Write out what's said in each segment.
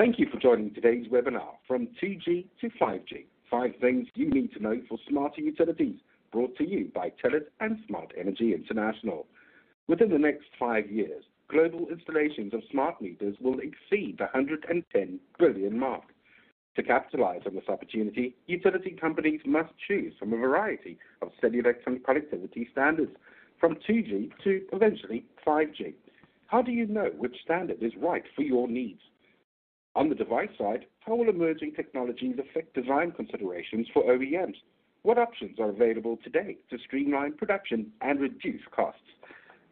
Thank you for joining today's webinar, From 2G to 5G, 5 things you need to know for smarter utilities, brought to you by TELUS and Smart Energy International. Within the next 5 years, global installations of smart meters will exceed the 110 billion mark. To capitalize on this opportunity, utility companies must choose from a variety of cellular connectivity standards, from 2G to eventually 5G. How do you know which standard is right for your needs? On the device side, how will emerging technologies affect design considerations for OEMs? What options are available today to streamline production and reduce costs?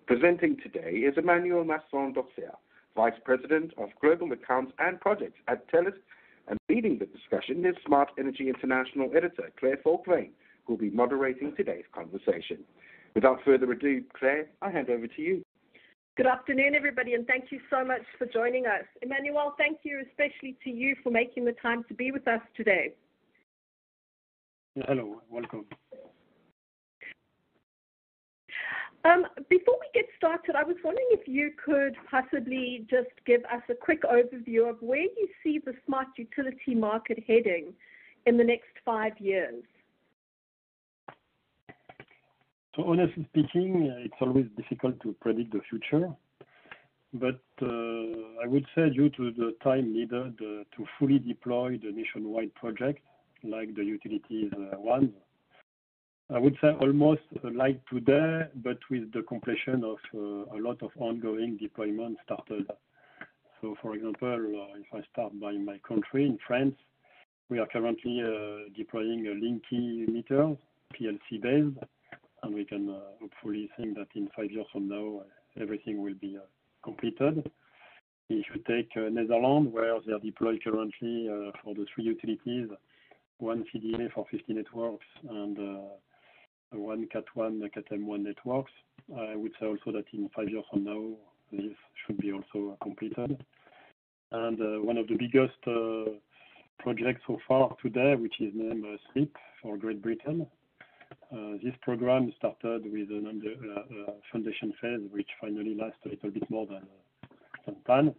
Presenting today is Emmanuel Masson-Dorcier, Vice President of Global Accounts and Projects at TELUS, and leading the discussion is Smart Energy International Editor Claire Faulkvain, who will be moderating today's conversation. Without further ado, Claire, I hand over to you. Good afternoon, everybody, and thank you so much for joining us. Emmanuel, thank you especially to you for making the time to be with us today. Hello, welcome. Before we get started, I was wondering if you could possibly just give us a quick overview of where you see the smart utility market heading in the next 5 years. So honestly speaking, it's always difficult to predict the future, but I would say due to the time needed to fully deploy the nationwide project, like the utilities ones, I would say almost like today, but with the completion of a lot of ongoing deployment started. So for example, if I start by my country, in France, we are currently deploying a Linky meter, PLC based, and we can hopefully think that in 5 years from now, everything will be completed. If you take Netherlands, where they are deployed currently for the 3 utilities, 1 CDA for 50 networks and 1 Cat1, Cat-M1 networks, I would say also that in 5 years from now, this should be also completed. And one of the biggest projects so far today, which is named SLEEP for Great Britain. This program started with a foundation phase, which finally lasts a little bit more than some time,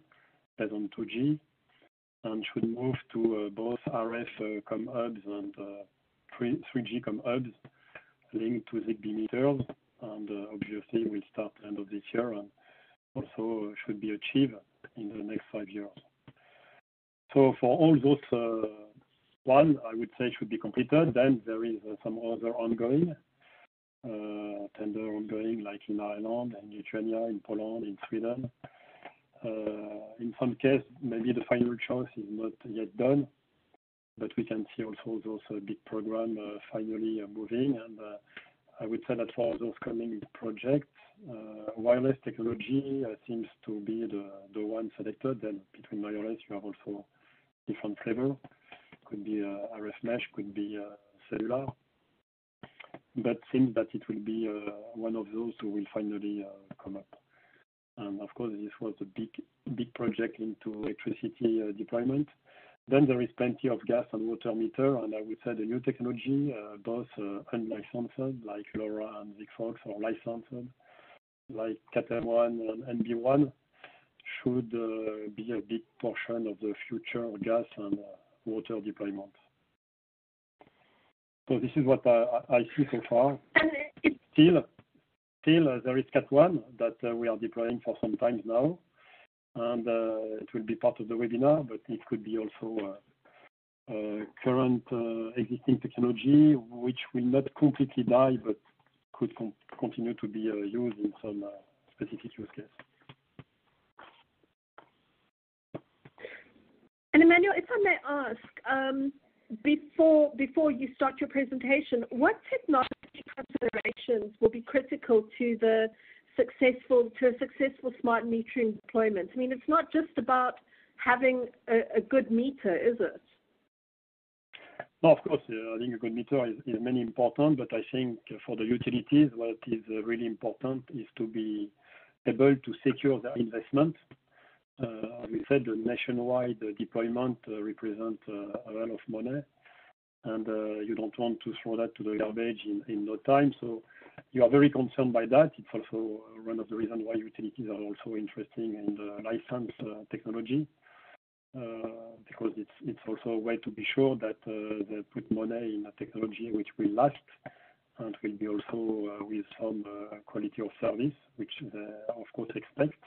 based on 2G, and should move to both RF com hubs and 3G com hubs linked to ZigBee meters, and obviously will start end of this year and also should be achieved in the next 5 years. So for all those one, I would say should be completed. Then there is some other ongoing, tender ongoing, like in Ireland, in Lithuania, in Poland, in Sweden. In some case, maybe the final choice is not yet done, but we can see also those big programs finally moving. And I would say that for those coming projects, wireless technology seems to be the one selected. Then between wireless, you have also different flavor. Could be RF mesh, could be cellular, but seems that it will be one of those who will finally come up. And of course, this was a big project into electricity deployment. Then there is plenty of gas and water meter, and I would say the new technology, both unlicensed like LoRa and Sigfox, or licensed like Cat-M1 and NB1, should be a big portion of the future gas and water deployment. So this is what I see so far. Still there is Cat1 that we are deploying for some time now, and it will be part of the webinar, but it could be also current existing technology, which will not completely die, but could continue to be used in some specific use case. And Emmanuel, if I may ask, before you start your presentation, what technology considerations will be critical to a successful smart metering deployment? I mean, it's not just about having a good meter, is it? No, of course, I think a good meter is many important, but I think for the utilities, what is really important is to be able to secure their investment. As we said, the nationwide deployment represents a lot of money, and you don't want to throw that to the garbage in no time. So you are very concerned by that. It's also one of the reasons why utilities are also interested in the licensed technology. because it's also a way to be sure that they put money in a technology which will last and will be also with some quality of service, which they of course expect.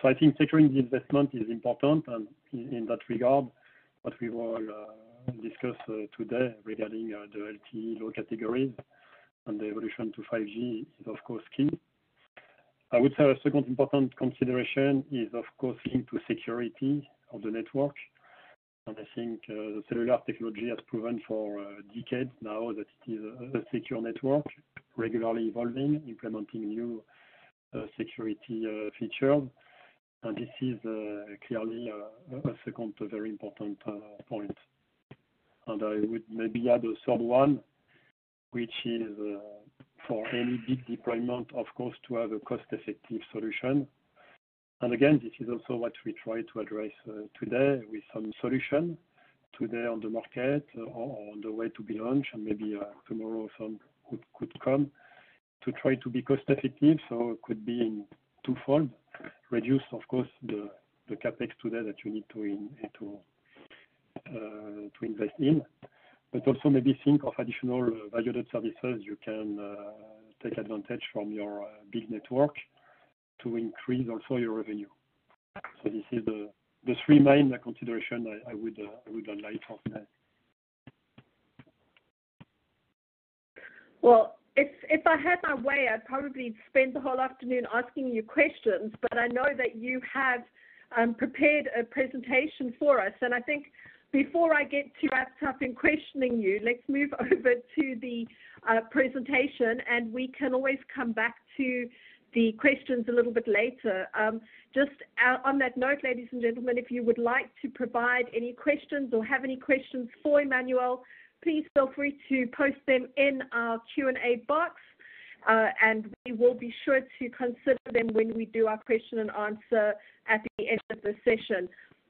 So I think securing the investment is important, and in that regard, what we will discuss today regarding the LTE low categories and the evolution to 5G is of course key. I would say a second important consideration is of course linked to security of the network. And I think the cellular technology has proven for decades now that it is a secure network, regularly evolving, implementing new security features. And this is clearly a second very important point. And I would maybe add a third one, which is for any big deployment, of course, to have a cost-effective solution. And again, this is also what we try to address today with some solution today on the market or on the way to be launched, and maybe tomorrow some could come to try to be cost-effective. So it could be in twofold: reduce, of course, the capex today that you need to invest in, but also maybe think of additional value-added services you can take advantage from your big network to increase also your revenue. So this is the three main considerations I would highlight for today. Well, if I had my way, I'd probably spend the whole afternoon asking you questions, but I know that you have prepared a presentation for us, and I think before I get too wrapped up in questioning you, let's move over to the presentation, and we can always come back to the questions a little bit later. Just on that note, ladies and gentlemen, if you would like to provide any questions or have any questions for Emmanuel, please feel free to post them in our Q&A box, and we will be sure to consider them when we do our question and answer at the end of the session.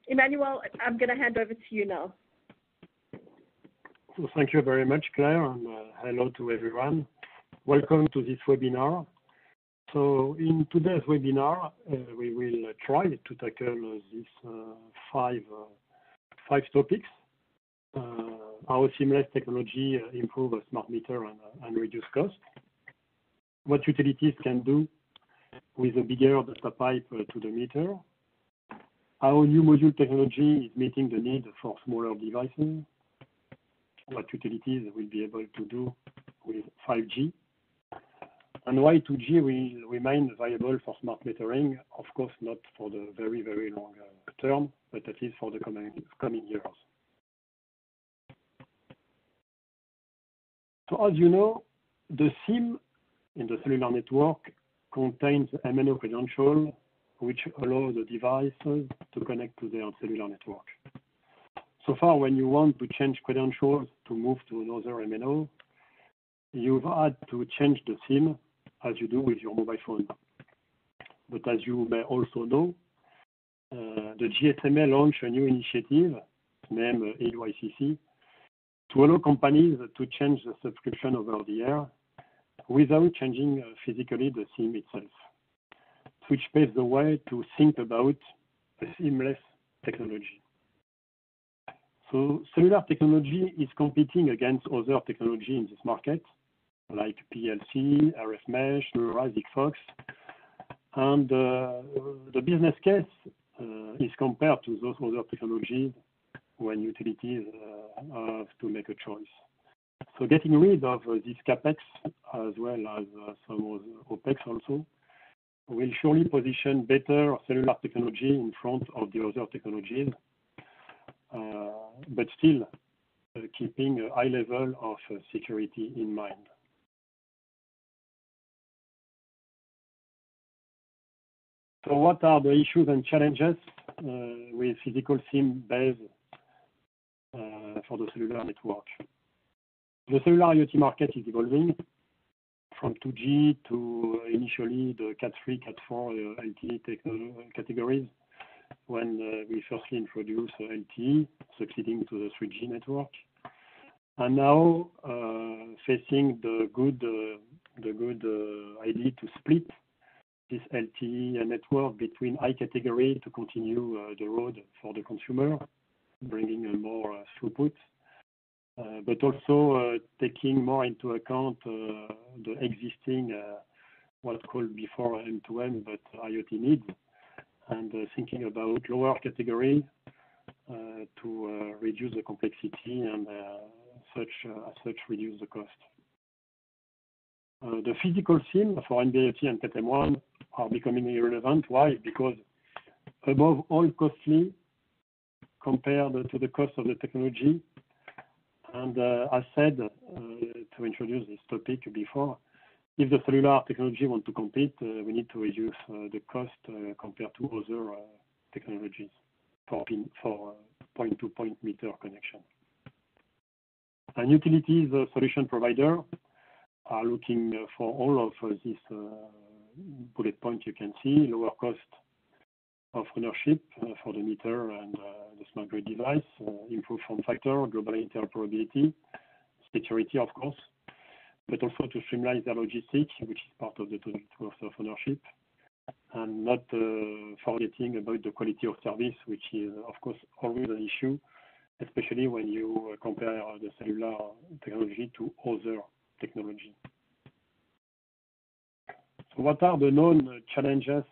Emmanuel, I'm going to hand over to you now. So thank you very much, Claire, and hello to everyone. Welcome to this webinar. So in today's webinar, we will try to tackle these five topics. How seamless technology improve a smart meter and reduce cost. What utilities can do with a bigger data pipe to the meter. How new module technology is meeting the need for smaller devices. What utilities will be able to do with 5G. And why 2G will remain viable for smart metering, of course not for the very, very long term, but at least for the coming years. So as you know, the SIM in the cellular network contains MNO credentials which allow the devices to connect to their cellular network. So far, when you want to change credentials to move to another MNO, you've had to change the SIM as you do with your mobile phone. But as you may also know, the GSMA launched a new initiative named EUICC to allow companies to change the subscription over the air without changing physically the SIM itself, which paves the way to think about a seamless technology. So cellular technology is competing against other technology in this market, like PLC, RF mesh, LoRa, Sigfox, and the business case is compared to those other technologies when utilities have to make a choice. So getting rid of this capex as well as some of the OPEX also will surely position better cellular technology in front of the other technologies, but still keeping a high level of security in mind. So what are the issues and challenges with physical SIM based for the cellular network? The cellular IoT market is evolving from 2G to initially the Cat3, Cat4 LTE categories when we firstly introduced LTE, succeeding to the 3G network, and now facing the good idea to split this LTE network between high category to continue the road for the consumer, bringing more throughput, but also taking more into account the existing, what's called before M2M, but IoT needs, and thinking about lower category to reduce the complexity and such reduce the cost. The physical SIM for NB-IoT and Cat-M1 are becoming irrelevant. Why? Because above all costly compared to the cost of the technology. And as said, to introduce this topic before, if the cellular technology want to compete, we need to reduce the cost compared to other technologies for point-to-point meter connection. And utilities solution provider are looking for all of these bullet points you can see: lower cost of ownership for the meter and the smart grid device, improved form factor, global interoperability, security, of course, but also to streamline their logistics, which is part of the total cost of ownership, and not forgetting about the quality of service, which is, of course, always an issue, especially when you compare the cellular technology to other technology. So what are the known challenges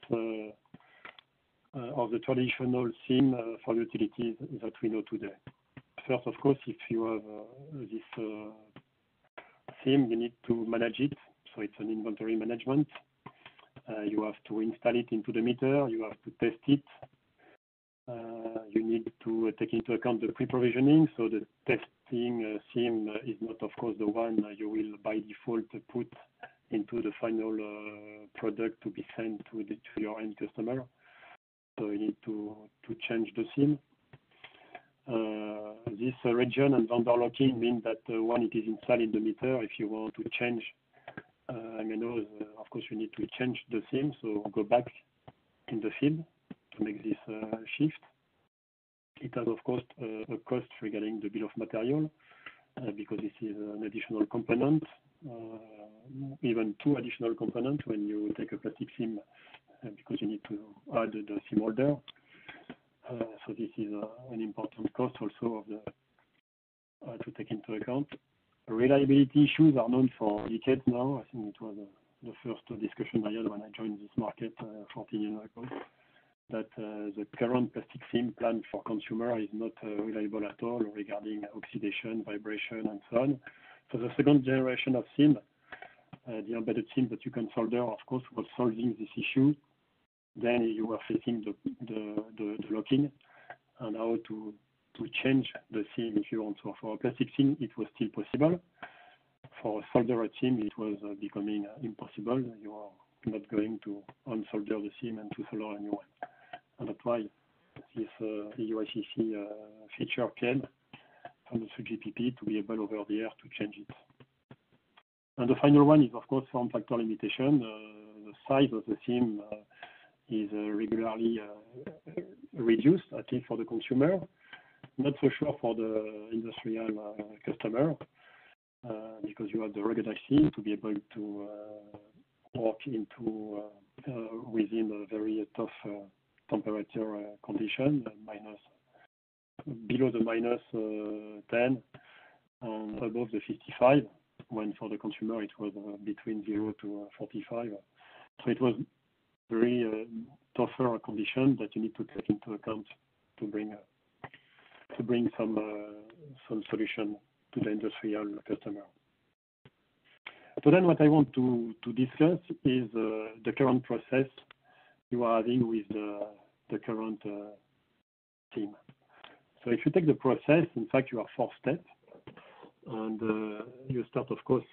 of the traditional SIM for utilities that we know today? First, of course, if you have this SIM, you need to manage it. So it's an inventory management. You have to install it into the meter. You have to test it. You need to take into account the pre-provisioning. So the testing SIM is not, of course, the one you will by default put into the final product to be sent to your end customer. So you need to change the SIM. This region and vendor locking means that when it is installed in the meter, if you want to change MNOs, of course, you need to change the SIM, so go back in the field to make this shift. It has, of course, a cost regarding the bill of material because this is an additional component, even two additional components when you take a plastic SIM because you need to add the SIM holder. So this is an important cost also of the to take into account. Reliability issues are known for decades now. I think it was the first discussion I had when I joined this market 14 years ago, that the current plastic SIM plan for consumer is not reliable at all regarding oxidation, vibration, and so on. So the second generation of SIM, the embedded SIM that you can solder, of course, was solving this issue. Then you were facing the locking and how to change the SIM if you want. So for a plastic SIM, it was still possible. For a soldered SIM, it was becoming impossible. You are not going to unsolder the SIM and to solder a new one. And that's why this UICC feature came from the 3GPP to be able over the air to change it. And the final one is, of course, form factor limitation. The size of the SIM is regularly reduced, at least for the consumer. Not so sure for the industrial customer because you have the ruggedized SIM to be able to work into within a very tough temperature condition, below the minus 10 and above the 55, when for the consumer it was between 0 to 45. So it was very tougher condition that you need to take into account to bring some solution to the industrial customer. So then what I want to discuss is the current process you are having with the current SIM. So if you take the process, in fact, you have 4 steps. And you start, of course,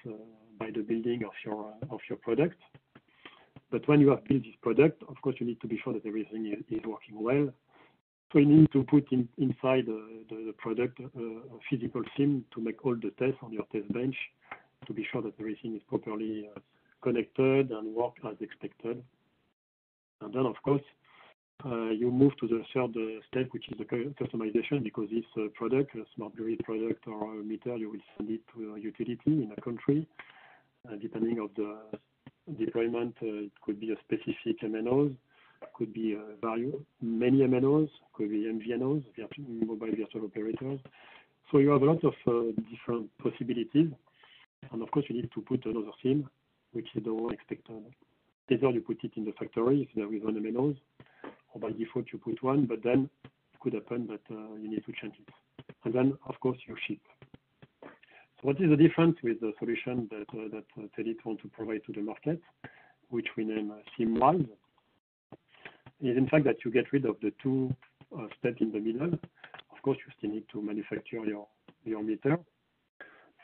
by the building of your product. But when you have built this product, of course, you need to be sure that everything is working well. So you need to put inside the product a physical SIM to make all the tests on your test bench to be sure that everything is properly connected and work as expected. And then, of course, you move to the third step, which is the customization, because this product, a smart grid product or a meter, you will send it to a utility in a country, depending of the deployment, it could be a specific MNOs, could be many MNOs, could be MVNOs, mobile virtual operators. So you have a lot of different possibilities. And of course, you need to put another SIM, which is the one expected. Either you put it in the factory if there is one MNOs, or by default you put one, but then it could happen that you need to change it. And then, of course, you ship. So what is the difference with the solution that Telit want to provide to the market, which we name SIM-wise, is in fact that you get rid of the two steps in the middle. Of course, you still need to manufacture your meter,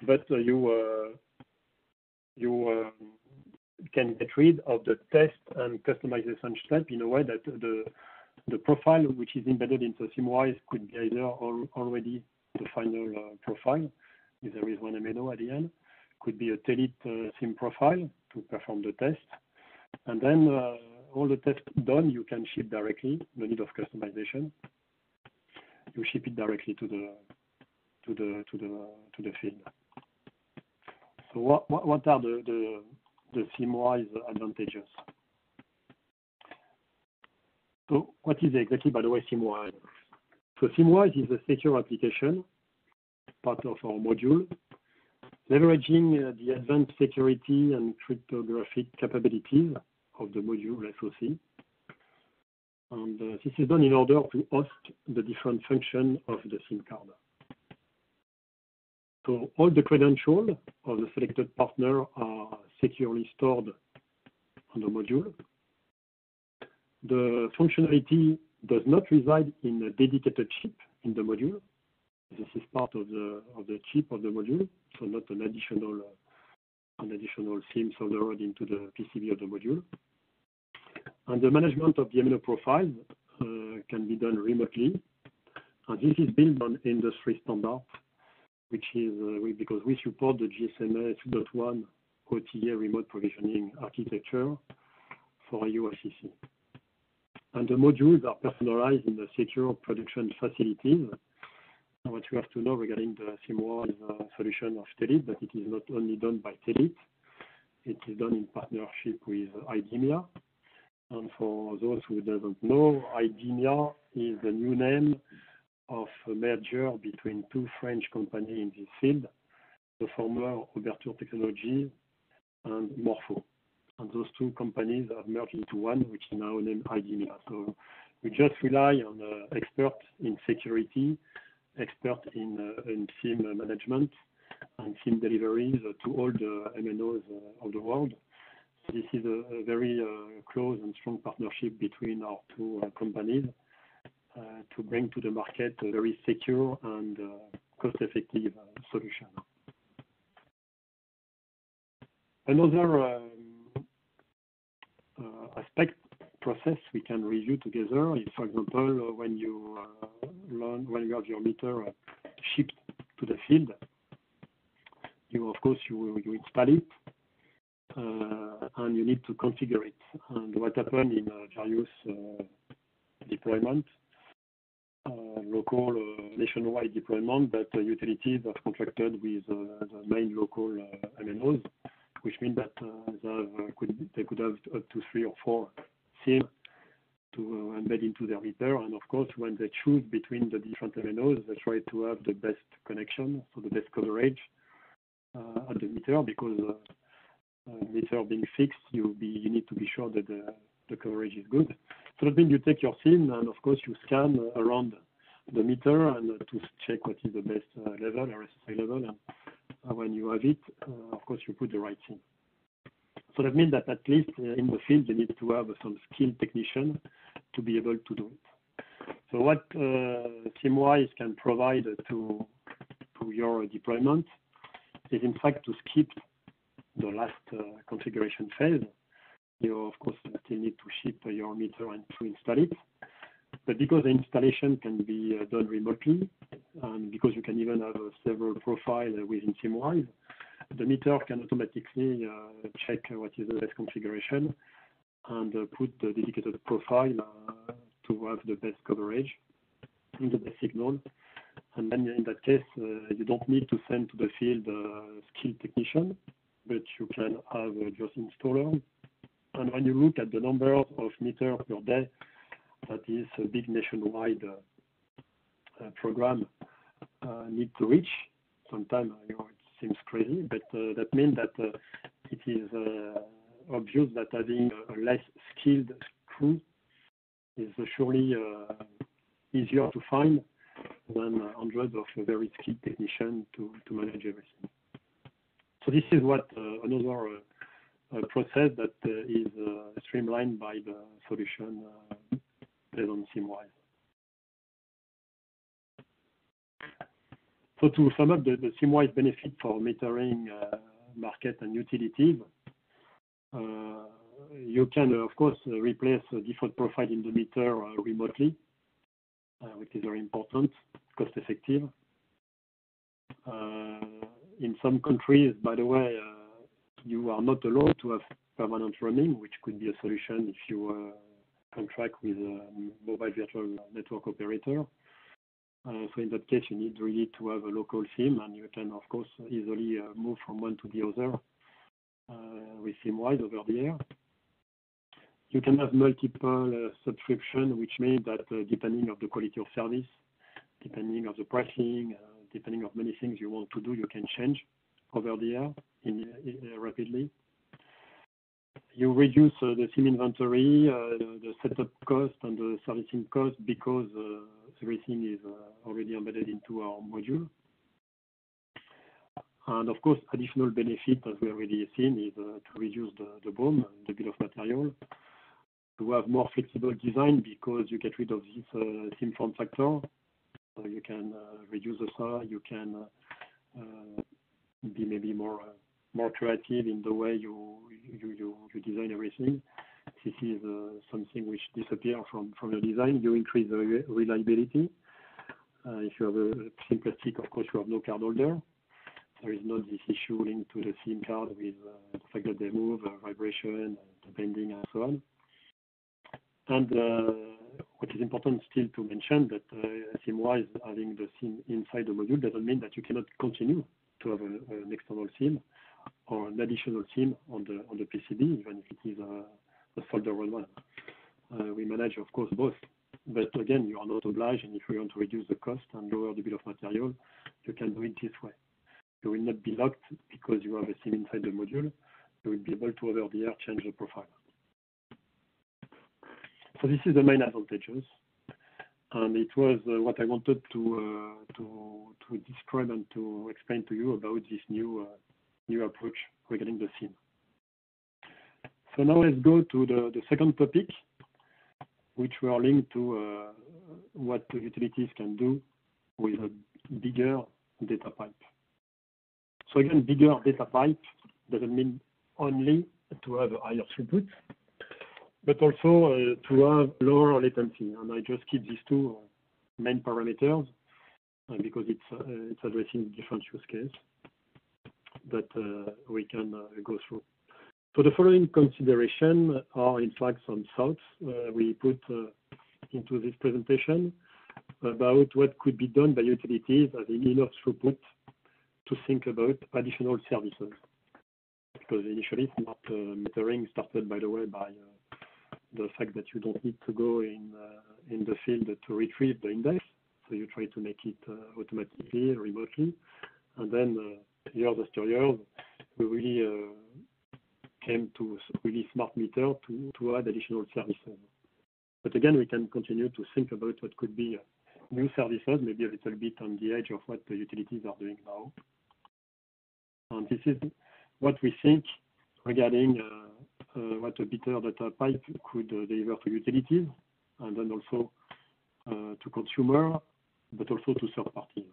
but you can get rid of the test and customization step in a way that the profile which is embedded into SIM-wise could be either already the final profile, if there is one MNO at the end, could be a Telit SIM profile to perform the test, and then all the tests done, you can ship directly, no need of customization. You ship it directly to the field. So what are the SIM-wise advantages? So what is exactly, by the way, SIM-wise? So SIM-wise is a secure application, part of our module, leveraging the advanced security and cryptographic capabilities of the module SoC. And this is done in order to host the different functions of the SIM card. So all the credentials of the selected partner are securely stored on the module. The functionality does not reside in a dedicated chip in the module. This is part of the chip of the module, so not an additional SIM soldered into the PCB of the module. And the management of the MNO profile can be done remotely. And this is built on industry standard, which is because we support the GSMA 2.1 OTA remote provisioning architecture for UICC. And the modules are personalized in the secure production facilities. And what you have to know regarding the SIM-wise solution of Telit, that it is not only done by Telit, it is done in partnership with IDEMIA. And for those who doesn't know, IDEMIA is the new name of a merger between two French companies in this field, the former Ouverture Technologies and Morpho. And those two companies have merged into one, which is now named IDEMIA. So we just rely on experts in security, experts in SIM management and SIM deliveries to all the MNOs of the world. This is a very close and strong partnership between our two companies to bring to the market a very secure and cost-effective solution. Another process we can review together is, for example, when you have your meter shipped to the field, you install it. And you need to configure it. And what happened in various deployment, local, nationwide deployment, that utilities have contracted with the main local MNOs, which means that they could have up to 3 or 4 SIM to embed into their meter. And of course, when they choose between the different MNOs, they try to have the best connection, so the best coverage at the meter, because meter being fixed, you need to be sure that the coverage is good. So that means you take your SIM and of course you scan around the meter and to check what is the best level, RSSI level, and when you have it, of course you put the right SIM. So that means that at least in the field you need to have some skilled technician to be able to do it. So what SIM-wise can provide to your deployment is in fact to skip the last configuration phase. You of course still need to ship your meter and to install it, but because the installation can be done remotely, and because you can even have several profiles within SIM-wise, the meter can automatically check what is the best configuration and put the dedicated profile to have the best coverage and the best signal. And then in that case, you don't need to send to the field a skilled technician, but you can have just installer. And when you look at the number of meters per day, that is a big nationwide program need to reach. Sometimes it seems crazy, but that means that it is obvious that having a less skilled crew is surely easier to find than hundreds of very skilled technicians to manage everything. So this is what another process that is streamlined by the solution based on SIMWISE. So to sum up the SIMWISE benefit for metering market and utilities, you can, of course, replace a default profile in the meter remotely, which is very important, cost effective. In some countries, by the way, you are not allowed to have permanent roaming, which could be a solution if you contract with a mobile virtual network operator. So in that case, you need really to have a local SIM, and you can, of course, easily move from one to the other with SIMWISE over the air. You can have multiple subscription, which means that depending on the quality of service, depending on the pricing, depending on many things you want to do, you can change over the air rapidly. You reduce the SIM inventory, the setup cost and the servicing cost because everything is already embedded into our module. And of course, additional benefit, as we already seen, is to reduce the BOM, the bill of material, to have more flexible design because you get rid of this SIM form factor. So you can reduce the size, you can be maybe more creative in the way you design everything. This is something which disappears from the design. You increase the reliability. If you have a SIM plastic, of course, you have no card holder. There is not this issue linked to the SIM card with the fact that they move, vibration, depending, and so on. And what is important still to mention that SIMWISE having the SIM inside the module doesn't mean that you cannot continue to have an external SIM or an additional SIM on the PCB, even if it is a solder-on one. We manage, of course, both. But again, you are not obliged, and if you want to reduce the cost and lower the bill of material, you can do it this way. You will not be locked because you have a SIM inside the module. You will be able to, over the air, change the profile. So this is the main advantages, and it was what I wanted to describe and to explain to you about this new approach regarding the SIM. So now let's go to the second topic, which we are linked to what the utilities can do with a bigger data pipe. So again, bigger data pipe doesn't mean only to have a higher throughput, but also to have lower latency. And I just keep these two main parameters because it's addressing different use cases that we can go through. So the following consideration are in fact some thoughts we put into this presentation about what could be done by utilities having enough throughput to think about additional services. Because initially smart metering started, by the way, by the fact that you don't need to go in the field to retrieve the index. So you try to make it automatically, remotely. And then years after years, we really came to really smart meter to add additional services. But again, we can continue to think about what could be new services, maybe a little bit on the edge of what the utilities are doing now. And this is what we think regarding what a bigger data pipe could deliver to utilities, and then also to consumer, but also to third parties.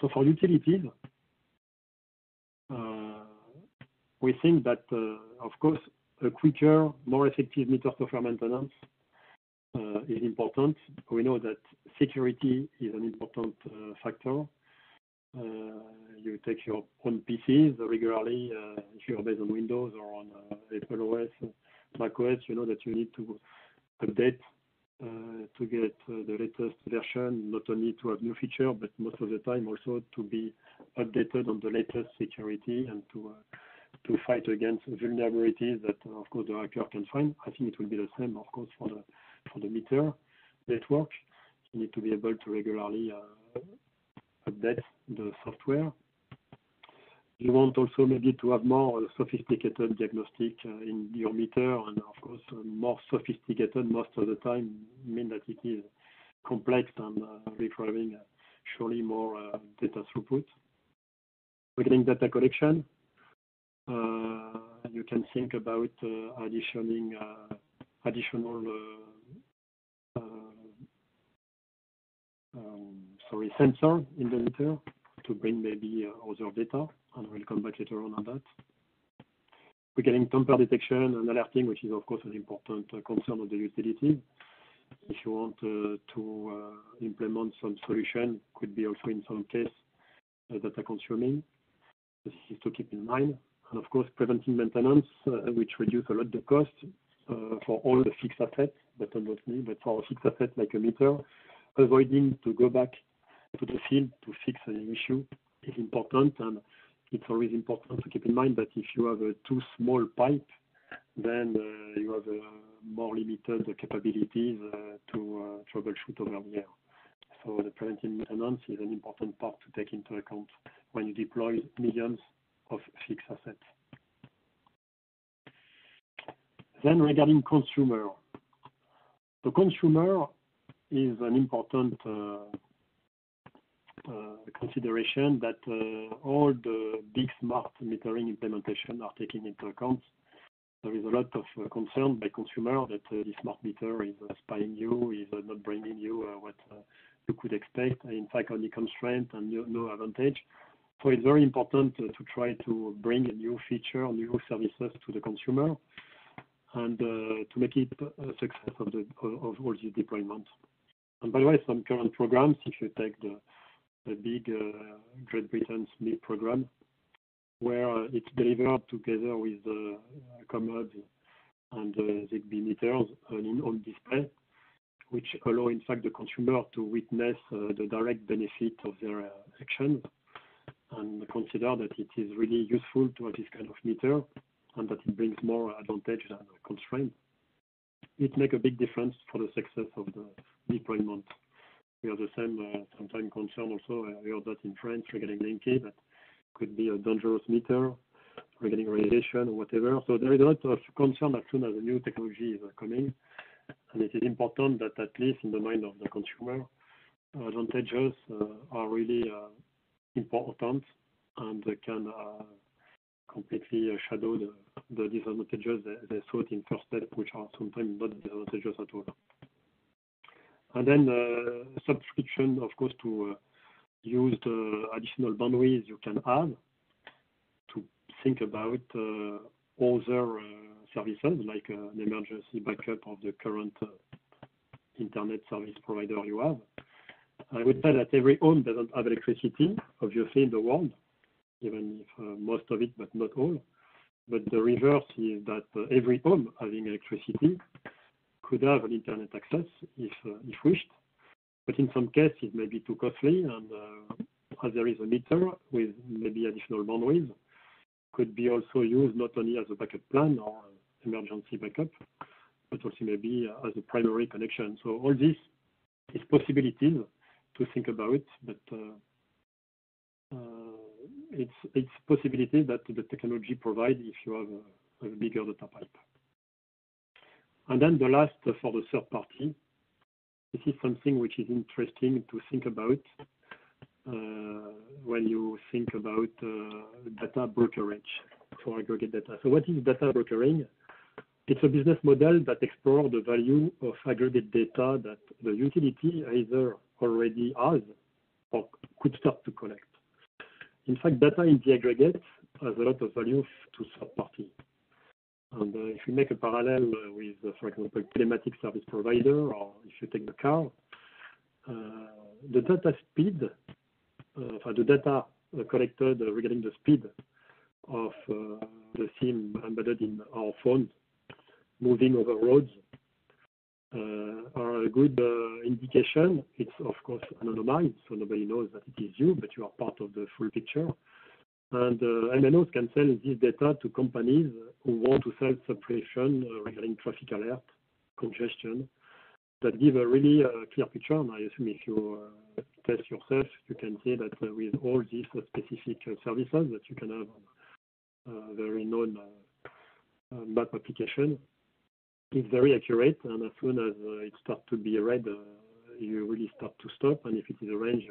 So for utilities, we think that, of course, a quicker, more effective meter software maintenance is important. We know that security is an important factor. You take your own PCs regularly. If you're based on Windows or on Apple OS, Mac OS, you know that you need to update to get the latest version, not only to have new feature, but most of the time also to be updated on the latest security and to fight against vulnerabilities that, of course, the hacker can find. I think it will be the same, of course, for the meter network. You need to be able to regularly update the software. You want also maybe to have more sophisticated diagnostic in your meter, and of course more sophisticated most of the time mean that it is complex and requiring surely more data throughput. Regarding data collection, you can think about additional sensor in the meter to bring maybe other data, and we'll come back later on that. We're getting tamper detection and alerting, which is of course an important concern of the utility. If you want to implement some solution, could be also in some case data consuming. This is to keep in mind. And of course, preventive maintenance, which reduce a lot the cost for all the fixed assets, but not only, but for a fixed asset like a meter, avoiding to go back to the field to fix an issue is important, and it's always important to keep in mind that if you have a too small pipe, then you have more limited capabilities to troubleshoot over the air. So the preventive maintenance is an important part to take into account when you deploy millions of fixed assets. Then regarding consumer. The consumer is an important consideration that all the big smart metering implementation are taking into account. There is a lot of concern by consumer that the smart meter is spying you, is not bringing you what you could expect. In fact, only constraint and no advantage. So it's very important to try to bring a new feature, new services to the consumer, and to make it a success of all these deployments. And by the way, some current programs, if you take the big Great Britain SMIP program, where it's delivered together with ComHub and ZigBee meters on display, which allow in fact the consumer to witness the direct benefit of their actions and consider that it is really useful to have this kind of meter and that it brings more advantage than constraint. It makes a big difference for the success of the deployment. We have the same sometimes concern also, I heard that in France regarding Linky, that could be a dangerous meter regarding radiation or whatever. So there is a lot of concern as soon as a new technology is coming, and it is important that at least in the mind of the consumer, advantages are really important and can completely shadow the disadvantages they thought in first step, which are sometimes not disadvantages at all. And then subscription, of course, to use the additional bandwidth you can have to think about other services like an emergency backup of the current internet service provider you have. I would say that every home doesn't have electricity, obviously, in the world, even if most of it, but not all. But the reverse is that every home having electricity could have an internet access if wished. But in some cases, it may be too costly, and as there is a meter with maybe additional bandwidth, could be also used not only as a backup plan or emergency backup, but also maybe as a primary connection. So all this is possibilities to think about, but it's possibility that the technology provides if you have a bigger data pipe. And then the last for the third party, this is something which is interesting to think about when you think about data brokerage for aggregate data. So what is data brokering? It's a business model that explores the value of aggregate data that the utility either already has or could start to collect. In fact, data in the aggregate has a lot of value to third party. And if you make a parallel with, for example, telematic service provider, or if you take the car, the data speed, the data collected regarding the speed of the SIM embedded in our phones moving over roads are a good indication. It's of course anonymized, so nobody knows that it is you, but you are part of the full picture. And MNOs can sell this data to companies who want to sell suppression regarding traffic alert, congestion, that give a really clear picture. And I assume if you test yourself, you can see that with all these specific services that you can have on very known map application, it's very accurate. And as soon as it starts to be red, you really start to stop. And if it is orange,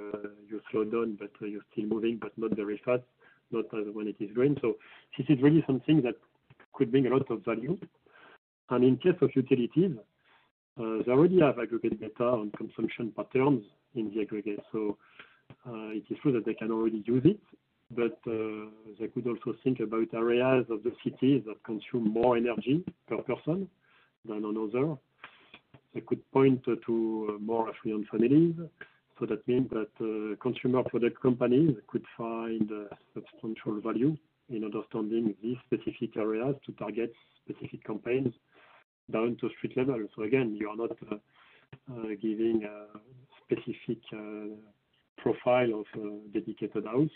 you slow down, but you're still moving, but not very fast, not as when it is green. So this is really something that could bring a lot of value. And in case of utilities, they already have aggregate data on consumption patterns in the aggregate. So it is true that they can already use it, but they could also think about areas of the cities that consume more energy per person than another. They could point to more affluent families. So that means that consumer product companies could find substantial value in understanding these specific areas to target specific campaigns down to street level. So again, you are not giving a specific profile of a dedicated house,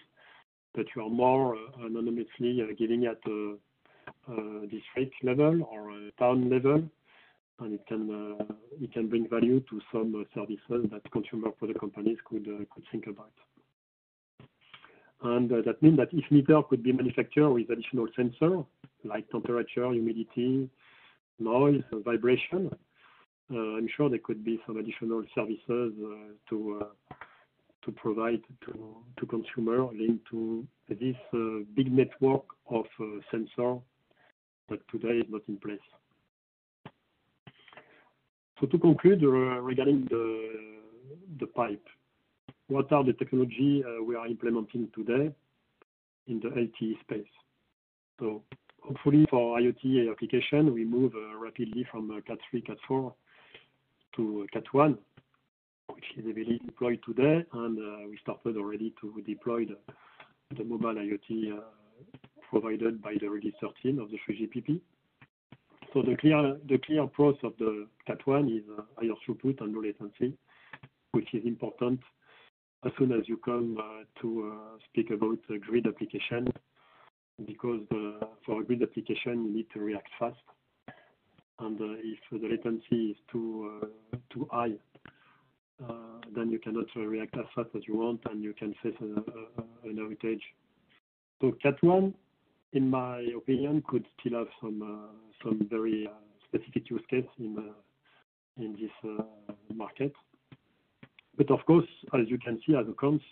but you are more anonymously giving at a district level or a town level, and it can bring value to some services that consumer product companies could think about. And that means that each meter could be manufactured with additional sensor like temperature, humidity, noise, vibration. I'm sure there could be some additional services to provide to consumer linked to this big network of sensor that today is not in place. So to conclude regarding the pipe, what are the technology we are implementing today in the LTE space? So hopefully for IoT application, we move rapidly from Cat 3, Cat 4 to Cat 1, which is heavily deployed today, and we started already to deploy the mobile IoT provided by the release 13 of the 3GPP. So the clear pros of the Cat 1 is higher throughput and low latency, which is important as soon as you come to speak about a grid application, because for a grid application you need to react fast, and if the latency is too high, then you cannot react as fast as you want, and you can face an outage. So Cat 1, in my opinion, could still have some very specific use case in this market. But of course, as you can see as a cons,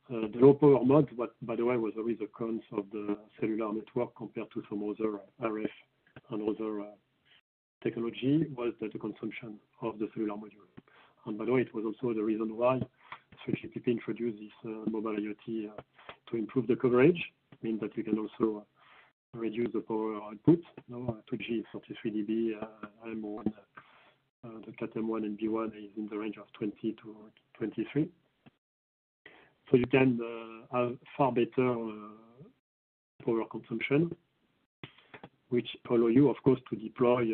the low power mode, what by the way was always a cons of the cellular network compared to some other RF and other technology, was the consumption of the cellular module. And by the way, it was also the reason why 3GPP introduced this mobile IoT to improve the coverage. It means that you can also reduce the power output. 2G is 33 dB, M1, the Cat M1 and B1 is in the range of 20 to 23. So you can have far better power consumption, which allow you, of course, to deploy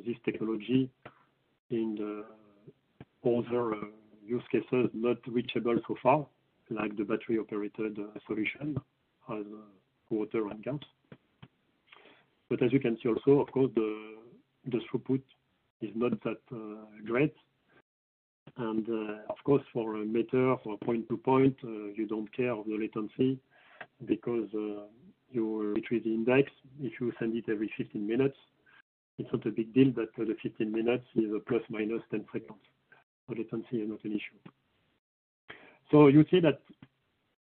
this technology in the other use cases not reachable so far, like the battery-operated solution as water and gas. But as you can see also, of course, the throughput is not that great. And of course, for a meter, for point to point, you don't care of the latency because you retrieve the index. If you send it every 15 minutes, it's not a big deal that the 15 minutes is a plus minus 10 seconds. The latency is not an issue. So you see that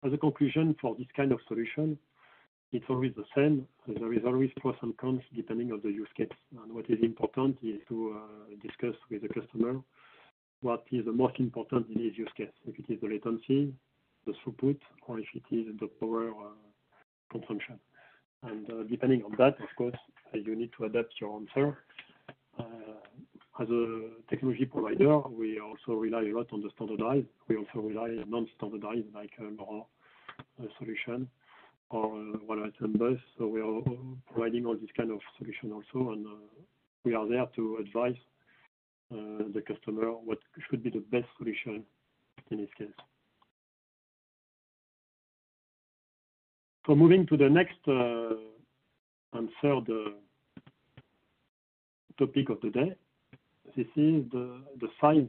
as a conclusion for this kind of solution, it's always the same. There is always pros and cons depending on the use case. And what is important is to discuss with the customer what is the most important in his use case. If it is the latency, the throughput, or if it is the power consumption. And depending on that, of course, you need to adapt your answer. As a technology provider, we also rely a lot on the standardized. We also rely on non-standardized, like LoRa solution or wireless and bus. So we are providing all this kind of solution also, and we are there to advise the customer what should be the best solution in this case. So moving to the next and third topic of the day, this is the size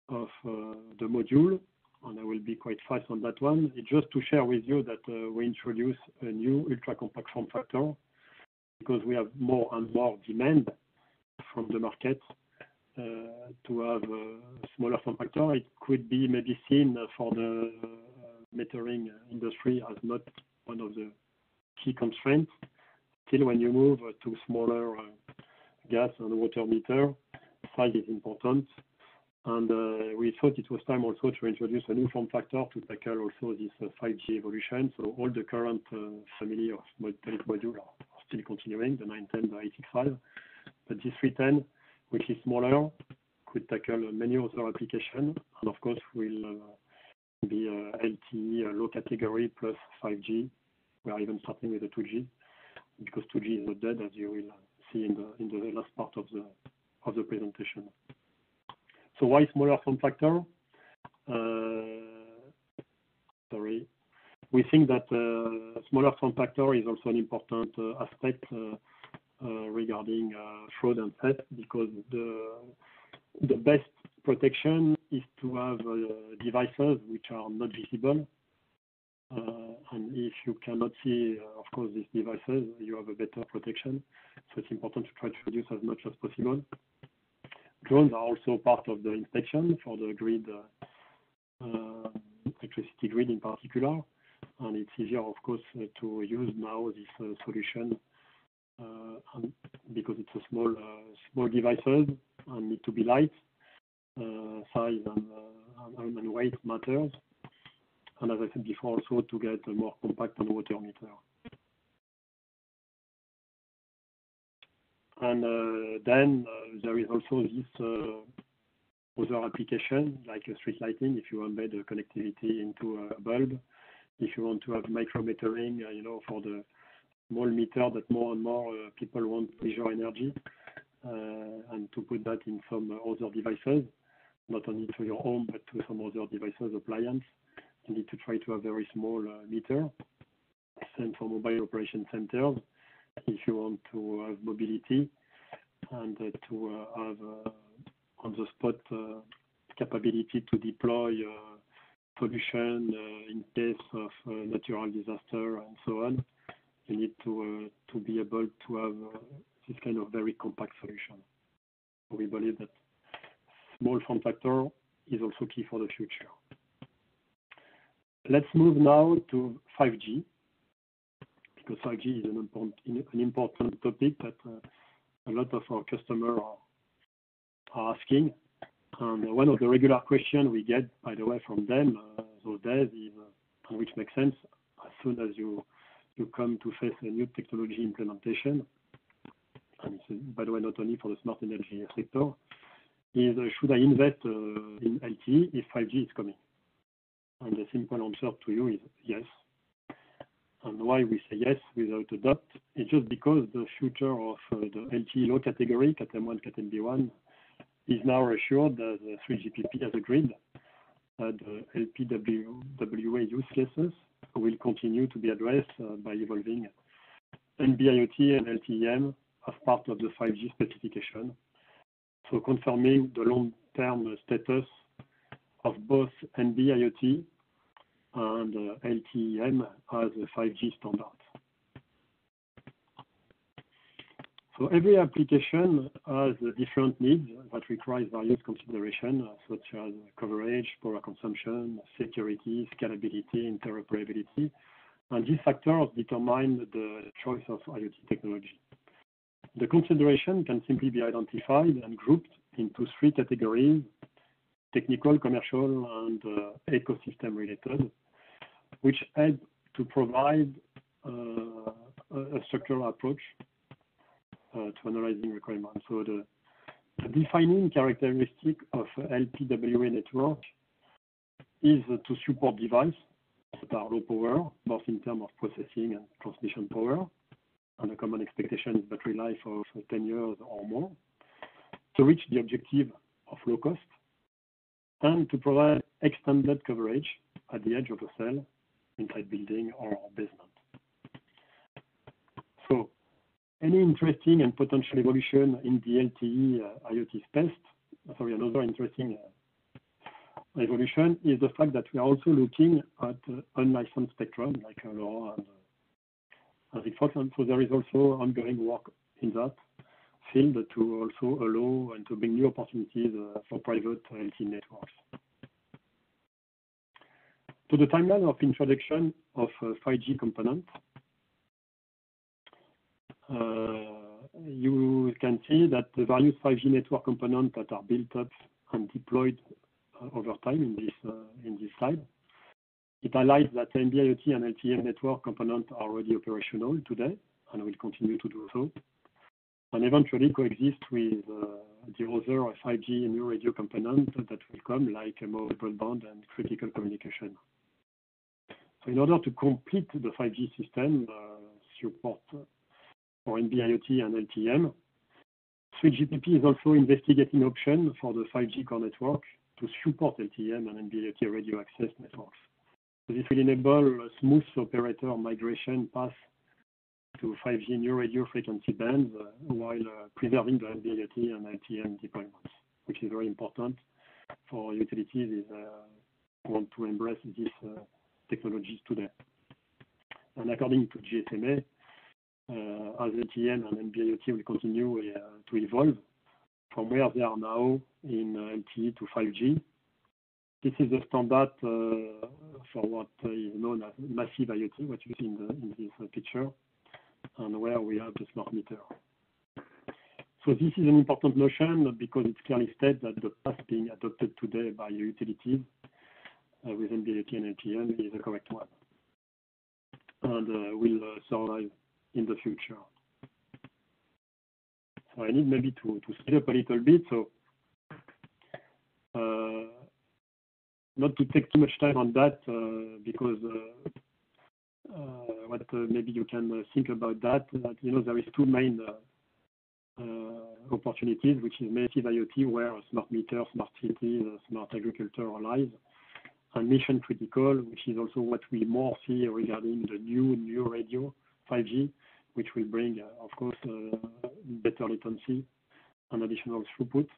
of the module, and I will be quite fast on that one. It's just to share with you that we introduce a new ultra-compact form factor because we have more and more demand from the market to have a smaller form factor. It could be maybe seen for the metering industry as not one of the key constraints. Still, when you move to smaller gas and water meter, size is important. And we thought it was time also to introduce a new form factor to tackle also this 5G evolution. So all the current family of Telit modules are still continuing, the 910, the 865. But this 310, which is smaller, could tackle many other applications. And of course, will be LTE low category plus 5G. We are even starting with the 2G because 2G is not dead, as you will see in the last part of the presentation. So why smaller form factor? Sorry. We think that smaller form factor is also an important aspect regarding fraud and theft because the best protection is to have devices which are not visible. And if you cannot see, of course, these devices, you have a better protection. So it's important to try to reduce as much as possible. Drones are also part of the inspection for the grid, electricity grid in particular. And it's easier, of course, to use now this solution because it's a small devices and need to be light. Size and weight matters. And as I said before, also to get a more compact and water meter. And then there is also this other application like street lighting. If you embed a connectivity into a bulb, if you want to have micrometering, for the small meter that more and more people want to measure energy, and to put that in some other devices, not only to your home but to some other devices, appliance. You need to try to have very small meter. Same for mobile operation centers. If you want to have mobility and to have on the spot capability to deploy solution in case of natural disaster and so on, you need to be able to have this kind of very compact solution. So we believe that small form factor is also key for the future. Let's move now to 5G, because 5G is an important topic that a lot of our customers are asking. And one of the regular questions we get, by the way, from them those days is, which makes sense, as soon as you come to face a new technology implementation, and it's, by the way, not only for the smart energy sector, is should I invest in LTE if 5G is coming? And the simple answer to you is yes. And why we say yes without a doubt, it's just because the future of the LTE low category, CAT-M1, CAT-MB1, is now assured as 3GPP as agreed. The LPWA use cases will continue to be addressed by evolving NB-IoT and LTE-M as part of the 5G specification. So confirming the long-term status of both NB-IoT and LTE-M as a 5G standard. So every application has different needs that require various considerations, such as coverage, power consumption, security, scalability, interoperability. And these factors determine the choice of IoT technology. The consideration can simply be identified and grouped into three categories: technical, commercial, and ecosystem related, which help to provide a structural approach to analyzing requirements. So the defining characteristic of LPWA network is to support devices that are low power, both in terms of processing and transmission power, and a common expectation is battery life of 10 years or more. to reach the objective of low cost and to provide extended coverage at the edge of a cell, inside building or basement. So any interesting and potential evolution in the LTE IoT space, another interesting evolution is the fact that we are also looking at unlicensed spectrum like LoRa and Sigfox, and so there is also ongoing work in that field to also allow and to bring new opportunities for private LTE networks. To the timeline of introduction of 5G components, you can see that the various 5G network components that are built up and deployed over time in this slide. It highlights that NB-IoT and LTE network components are already operational today and will continue to do so, and eventually coexist with the other 5G new radio components that will come, like mobile broadband and critical communication. So in order to complete the 5G system support for NB-IoT and LTE, 3GPP is also investigating options for the 5G core network to support LTE and NB-IoT radio access networks. So this will enable a smooth operator migration path to 5G new radio frequency bands while preserving the NB-IoT and LTE deployments, which is very important for utilities who want to embrace these technologies today. And according to GSMA, as LTE and NB-IoT will continue to evolve from where they are now in LTE to 5G. This is the standard for what is known as massive IoT, what you see in this picture, and where we have the smart meter. So this is an important notion because it clearly states that the path being adopted today by utilities with NB-IoT and LTE is the correct one and will survive in the future. So I need maybe to speed up a little bit. So not to take too much time on that because what maybe you can think about that there is two main opportunities, which is massive IoT, where smart meter, smart cities, smart agriculture lies, and mission critical, which is also what we more see regarding the new radio 5G, which will bring, of course, better latency and additional throughput.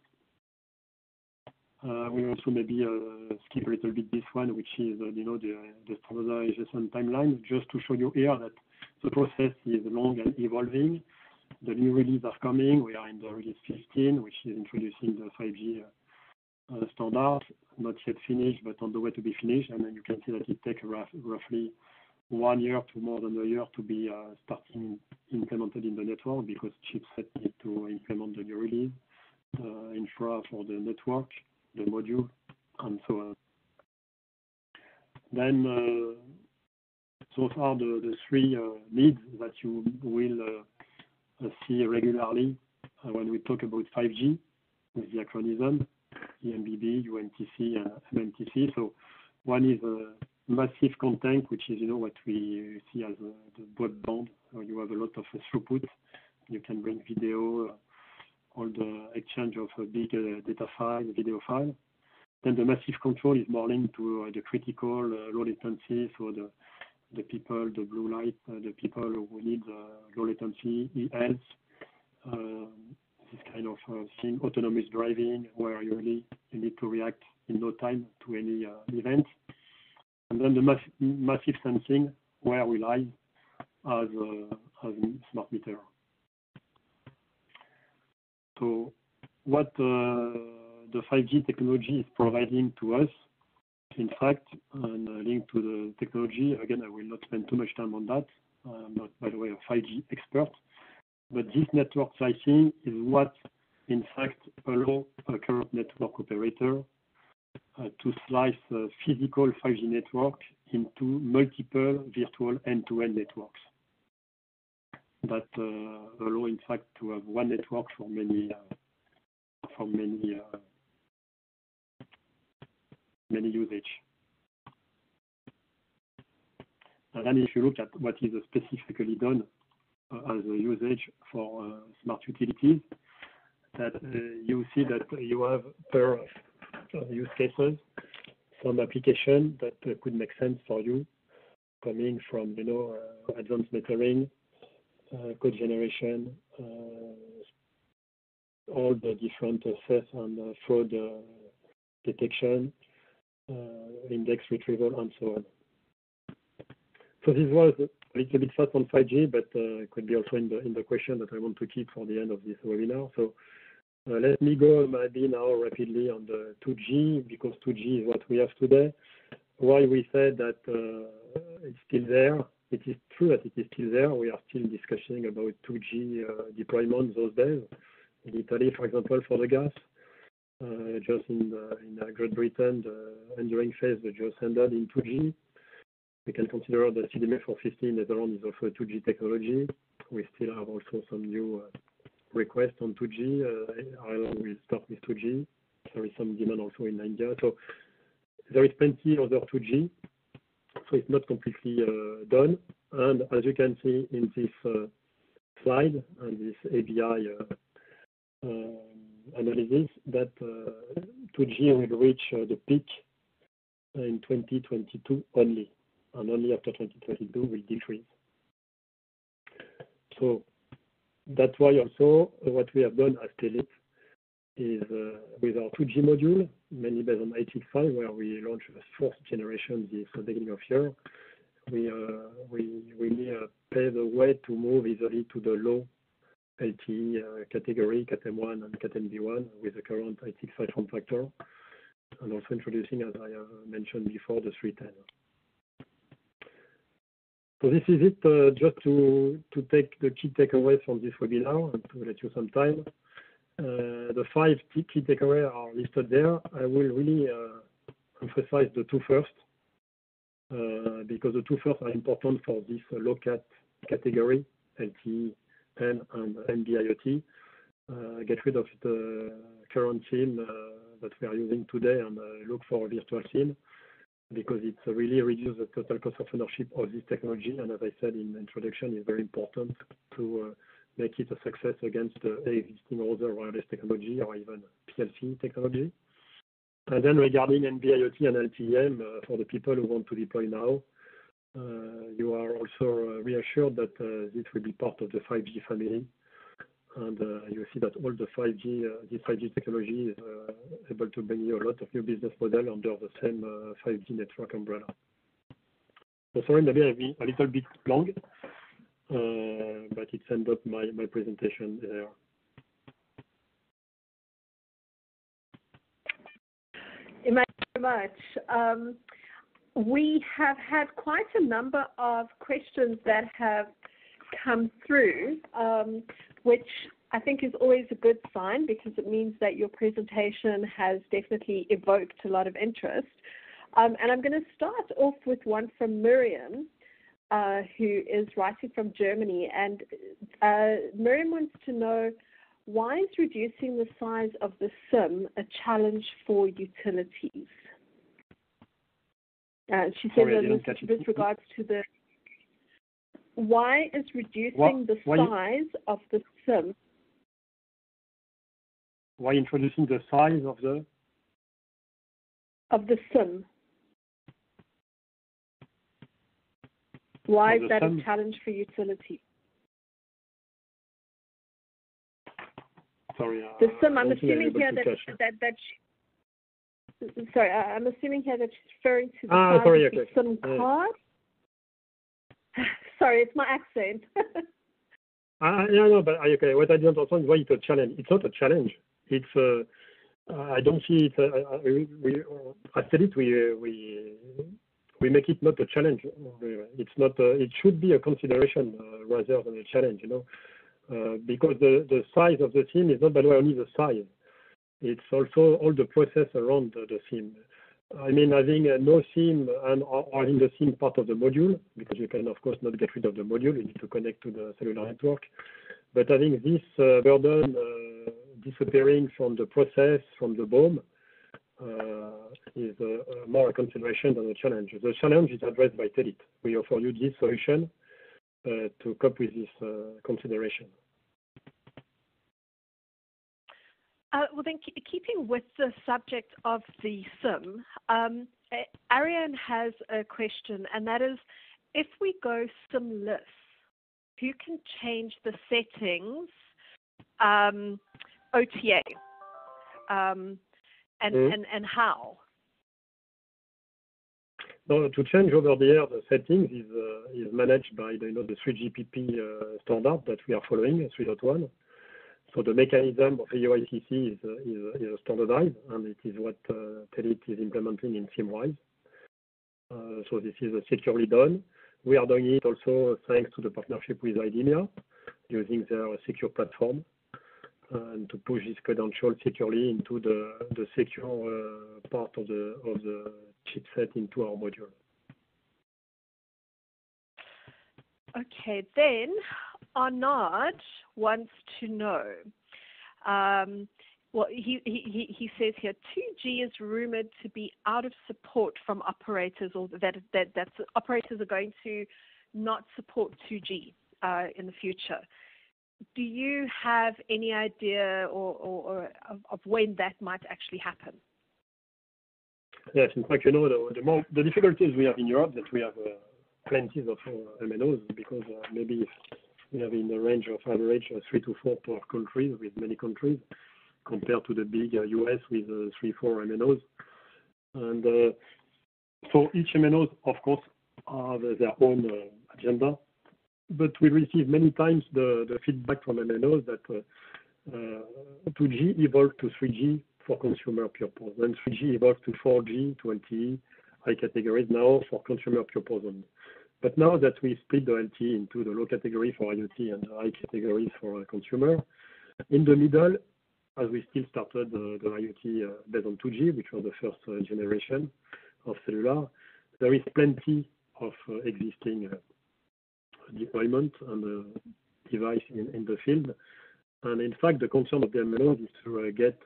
We also maybe skip a little bit this one, which is the standardization timeline, just to show you here that the process is long and evolving. The new releases are coming. We are in the release 15, which is introducing the 5G standard, not yet finished, but on the way to be finished. And then you can see that it takes roughly 1 year to more than a year to be starting implemented in the network, because chipset need to implement the new release, infra for the network, the module, and so on. Then those are the three needs that you will see regularly when we talk about 5G with the acronym EMBB, UMTC, and MMTC. So one is massive content, which is what we see as the broadband, where you have a lot of throughput. You can bring video, all the exchange of big data file, video file. Then the massive control is more linked to the critical low latency, so the people, the blue light, the people who need low latency, ELs, this kind of thing, autonomous driving, where you need to react in no time to any event. And then the massive sensing, where we lie as smart meter. So what the 5G technology is providing to us, in fact, and linked to the technology, again, I will not spend too much time on that. I'm not, by the way, a 5G expert, but this network slicing is what, in fact, allows a current network operator to slice a physical 5G network into multiple virtual end-to-end networks that allow, in fact, to have one network for many usage. And then if you look at what is specifically done as a usage for smart utilities, that you see that you have per use cases some application that could make sense for you, coming from advanced metering, code generation, all the different theft and fraud detection, index retrieval, and so on. So this was a little bit fast on 5G, but it could be also in the question that I want to keep for the end of this webinar. So let me go maybe now rapidly on the 2G, because 2G is what we have today. Why we said that it's still there. It is true that it is still there. We are still discussing about 2G deployment those days. In Italy, for example, for the gas, just in Great Britain, the enduring phase just ended in 2G. We can consider the CDMA 450 in Netherlands is also a 2G technology. We still have also some new requests on 2G. Ireland will start with 2G. There is some demand also in India. So there is plenty of other 2G. So it's not completely done. And as you can see in this slide and this ABI analysis, that 2G will reach the peak in 2022 only. And only after 2022 will decrease. So that's why also what we have done as Telit is with our 2G module, mainly based on 865, where we launched the fourth generation this beginning of year. We pave the way to move easily to the low LTE category, CAT-M1 and CAT-MB1 with the current 865 form factor, and also introducing, as I have mentioned before, the 310. So this is it, just to take the key takeaways from this webinar and to let you some time. The 5 key takeaways are listed there. I will really emphasize the 2 first, because the 2 first are important for this low CAT category, LTE, N, and NB-IoT. Get rid of the current SIM that we are using today and look for a virtual SIM, because it really reduces the total cost of ownership of this technology. And as I said in the introduction, it's very important to make it a success against the existing other wireless technology or even PLC technology. And then regarding NB-IoT and LTE-M, for the people who want to deploy now, you are also reassured that this will be part of the 5G family. And you see that all the 5G, this 5G technology is able to bring you a lot of new business model under the same 5G network umbrella. So sorry, maybe I've been a little bit long, but it ended up my presentation there. Thank you very much. We have had quite a number of questions that have come through, which I think is always a good sign, because it means that your presentation has definitely evoked a lot of interest. And I'm going to start off with one from Miriam, who is writing from Germany. And Miriam wants to know, why is reducing the size of the SIM a challenge for utilities? She says with regards to the, why is reducing the size of the SIM? Why introducing the size of the? Of the SIM. Why is that a challenge for utility? Sorry. The SIM, I'm assuming here that sorry, I'm assuming here that she's referring to the size of the SIM card. Sorry, it's my accent. No, but okay. What I don't understand is why it's a challenge. It's not a challenge. It's I don't see it. I said it. We make it not a challenge. It's not. It should be a consideration rather than a challenge. Because the size of the SIM is not by the way only the size. It's also all the process around the SIM. I mean, having no SIM or having the SIM part of the module, because you can, of course, not get rid of the module. You need to connect to the cellular network. But having this burden disappearing from the process, from the BOM, is more a consideration than a challenge. The challenge is addressed by Telit. We offer you this solution to cope with this consideration. Well, then, keeping with the subject of the SIM, Ariane has a question, and that is, if we go SIM-less, who can change the settings, OTA, and how? No, to change over the air the settings is managed by the 3GPP standard that we are following, 3.1. So the mechanism of AUICC is standardized, and it is what Telit is implementing in SIMWISE. So this is securely done. We are doing it also thanks to the partnership with IDEMIA, using their secure platform, and to push this credential securely into the secure part of the chipset into our module. Okay, then Arnaud wants to know. Well, he says here 2G is rumored to be out of support from operators, or that operators are going to not support 2G in the future. Do you have any idea or of when that might actually happen? Yes, in fact, the difficulties we have in Europe that we have plenty of MNOs, because maybe we have in the range of average 3 to 4 per country, with many countries, compared to the big US with 3-4 MNOs. And so each MNOs, of course, have their own agenda. But we receive many times the feedback from MNOs that 2G evolved to 3G for consumer purpose, and 3G evolved to 4G, to LTE, high categories now for consumer purpose only. But now that we split the LTE into the low category for IoT and the high categories for consumer, in the middle, as we still started the IoT based on 2G, which was the first generation of cellular, there is plenty of existing deployment and device in the field. And in fact, the concern of the MNOs is to get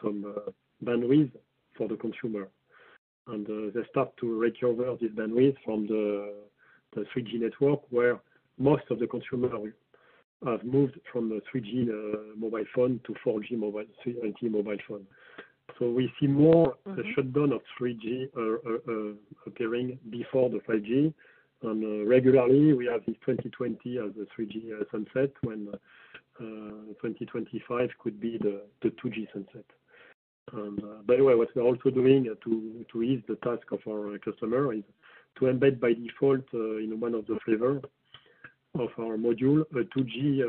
some bandwidth for the consumer. And they start to recover this bandwidth from the 3G network, where most of the consumers have moved from the 3G mobile phone to 4G LTE mobile phone. So we see more the shutdown of 3G appearing before the 5G. And regularly, we have this 2020 as a 3G sunset, when 2025 could be the 2G sunset. And by the way, what we're also doing to ease the task of our customer is to embed by default in one of the flavors of our module a 2G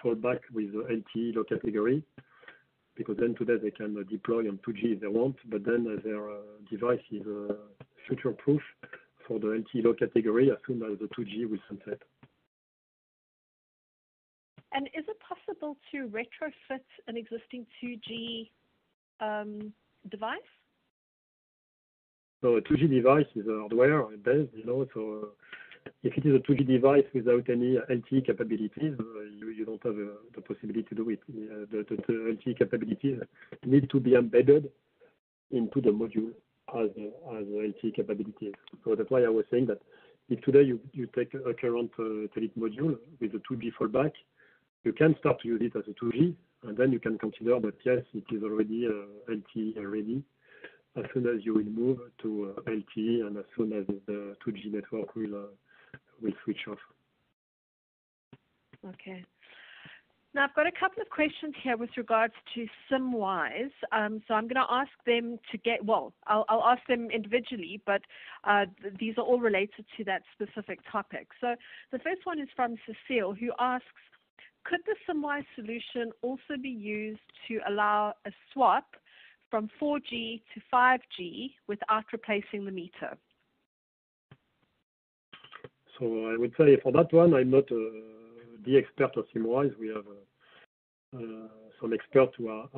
fallback with LTE low category, because then today they can deploy on 2G if they want, but then their device is future-proof for the LTE low category as soon as the 2G will sunset. And is it possible to retrofit an existing 2G device? So a 2G device is hardware based, so if it is a 2G device without any LTE capabilities, you don't have the possibility to do it. The LTE capabilities need to be embedded into the module as LTE capabilities. So that's why I was saying that if today you take a current Telit module with a 2G fallback, you can start to use it as a 2G, and then you can consider that yes, it is already LTE ready as soon as you will move to LTE and as soon as the 2G network will switch off. Okay. Now, I've got a couple of questions here with regards to SIMWISE. So I'm going to ask them I'll ask them individually, but these are all related to that specific topic. So the first one is from Cecile, who asks, could the SIMWISE solution also be used to allow a swap from 4G to 5G without replacing the meter? So I would say for that one, I'm not the expert of SIMWISE. We have some experts who are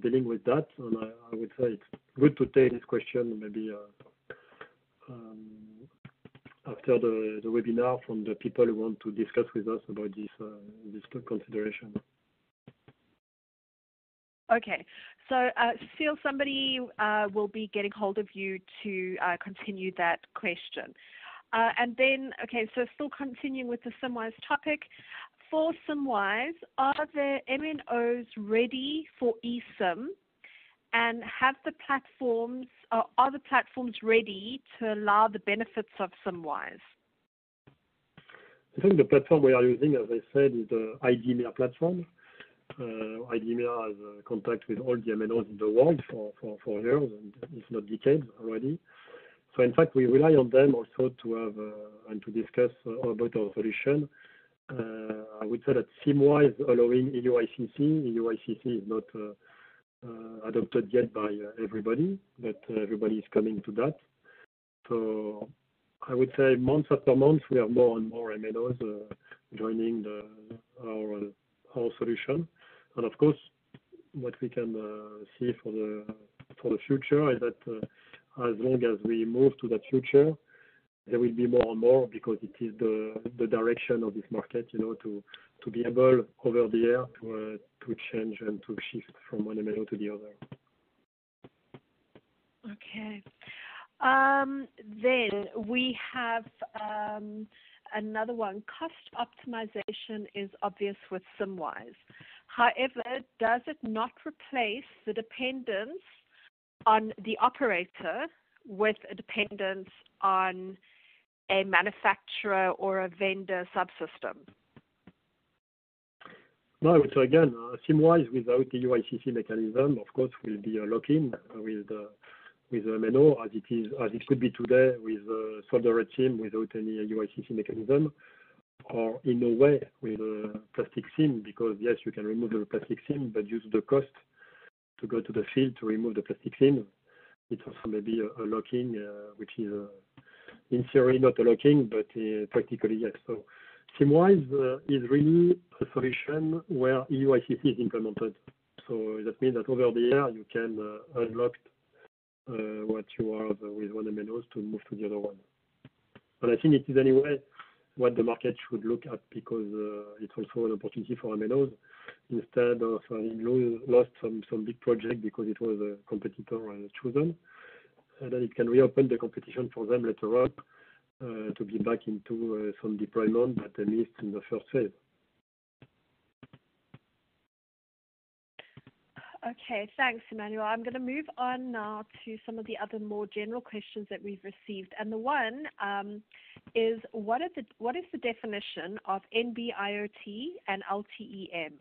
dealing with that, and I would say it's good to take this question maybe after the webinar from the people who want to discuss with us about this consideration. Okay, so Cecile, somebody will be getting hold of you to continue that question. And then, okay, so still continuing with the SIMWISE topic, for SimWise, are the MNOs ready for eSIM, and are the platforms ready to allow the benefits of SimWise? I think the platform we are using, as I said, is the IDMEA platform. IDMEA has contact with all the MNOs in the world for years, and if not decades already. So in fact, we rely on them also to have and to discuss about our solution. I would say that SimWise allowing EUICC. EUICC is not adopted yet by everybody, but everybody is coming to that. So I would say month after month, we have more and more MNOs joining our solution. And of course, what we can see for the future is that as long as we move to that future, there will be more and more, because it is the direction of this market, to be able over the air to change and to shift from one MNO to the other. Okay. Then we have another one. Cost optimization is obvious with SimWise. However, does it not replace the dependence on the operator with a dependence on a manufacturer or a vendor subsystem? No, so again, SimWise without the UICC mechanism, of course, will be a lock-in with MNO as it could be today with soldered SIM without any UICC mechanism, or in a way with a plastic SIM, because yes, you can remove the plastic SIM, but use the cost to go to the field to remove the plastic SIM. It's also maybe a locking, which is in theory not a locking, but practically yes. So SimWise is really a solution where EUICC is implemented. So that means that over the air you can unlock what you are with one MNOs to move to the other one. But I think it is anyway what the market should look at, because it's also an opportunity for MNOs, instead of having lost some big project because it was a competitor chosen, and then it can reopen the competition for them later on to be back into some deployment that they missed in the first phase. Okay, thanks, Emmanuel. I'm going to move on now to some of the other more general questions that we've received. And the one is, what is the definition of NB-IoT and LTE-M?